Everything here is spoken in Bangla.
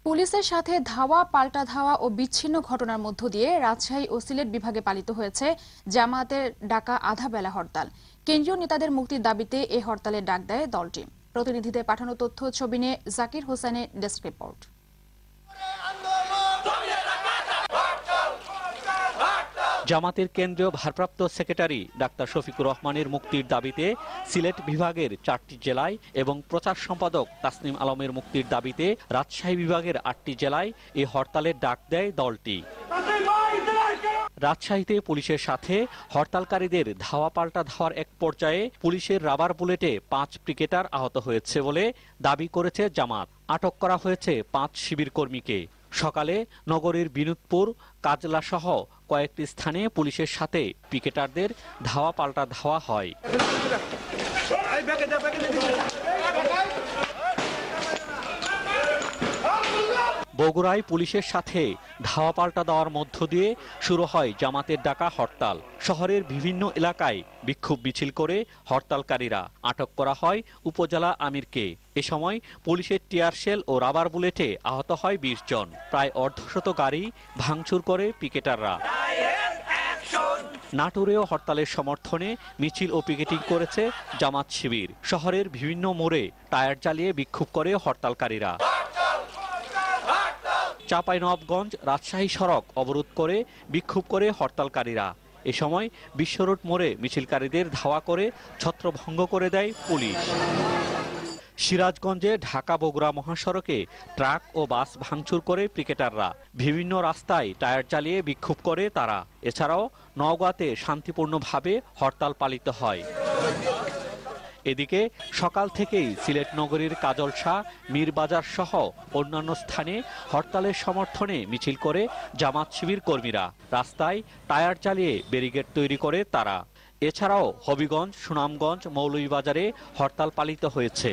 পুলিশের সাথে ধাওয়া, পাল্টা ধাওয়া ও বিচ্ছিন্ন ঘটনার মধ্য দিয়ে রাজশাহী ও সিলেট বিভাগে পালিত হয়েছে জামায়াতের ডাকা আধা বেলা হরতাল। কেন্দ্রীয় নেতাদের মুক্তির দাবিতে এই হরতালের ডাক দেয় দলটি। প্রতিনিধিদের পাঠানো তথ্য ছবি নিয়ে জাকির হোসেনের ডেস্ক রিপোর্ট। জামাতের কেন্দ্রীয় ভারপ্রাপ্ত সেক্রেটারি ডাক্তার শফিকুর রহমানের মুক্তির দাবিতে সিলেট বিভাগের 4টি জেলায় এবং প্রচার সম্পাদক তাসনিম আলমের মুক্তির দাবিতে রাজশাহী বিভাগের 8টি জেলায় এই হরতালের ডাক দেয় দলটি। রাজশাহীতে পুলিশের সাথে হরতালকারীদের ধাওয়া পাল্টা ধাওয়ার এক পর্যায়ে পুলিশের রাবার বুলেটে 5 পিকেটার আহত হয়েছে বলে দাবি করেছে জামাত। আটক করা হয়েছে 5 শিবির কর্মীকে। সকালে নগরীর বিনোদপুর, কাজলা সহ কয়েকটি স্থানে পুলিশের সাথে পিকেটারদের ধাওয়া পাল্টা ধাওয়া হয়। বগুড়ায় পুলিশের সাথে ধাওয়া পাল্টা দেওয়ার মধ্য দিয়ে শুরু হয় জামাতের ডাকা হরতাল। শহরের বিভিন্ন এলাকায় বিক্ষোভ মিছিল করে হরতালকারীরা। আটক করা হয় উপজেলা আমিরকে। এ সময় পুলিশের টিয়ারশেল ও রাবার বুলেটে আহত হয় 20 জন। প্রায় অর্ধশত গাড়ি ভাঙচুর করে পিকেটাররা। নাটোরেও হরতালের সমর্থনে মিছিল ও পিকেটিং করেছে জামাত শিবির। শহরের বিভিন্ন মোড়ে টায়ার জ্বালিয়ে বিক্ষোভ করে হরতালকারীরা। চাঁপাইনবাবগঞ্জ রাজশাহী সড়ক অবরোধ করে বিক্ষোভ করে হরতালকারীরা। এ সময় বিশ্বরোড মোড়ে মিছিলকারীদের ধাওয়া করে ছত্রভঙ্গ করে দেয় পুলিশ। সিরাজগঞ্জে ঢাকা বগুড়া মহাসড়কে ট্রাক ও বাস ভাঙচুর করে পিকেটাররা। বিভিন্ন রাস্তায় টায়ার জ্বালিয়ে বিক্ষোভ করে তারা। এছাড়াও নওগাঁতে শান্তিপূর্ণভাবে হরতাল পালিত হয়। এদিকে সকাল থেকেই সিলেট নগরীর কাজলশাহ, মীরবাজার সহ অন্যান্য স্থানে হরতালের সমর্থনে মিছিল করে জামাত শিবির কর্মীরা। রাস্তায় টায়ার জ্বালিয়ে ব্যারিকেড তৈরি করে তারা। এছাড়াও হবিগঞ্জ, সুনামগঞ্জ, মৌলভীবাজারে হরতাল পালিত হয়েছে।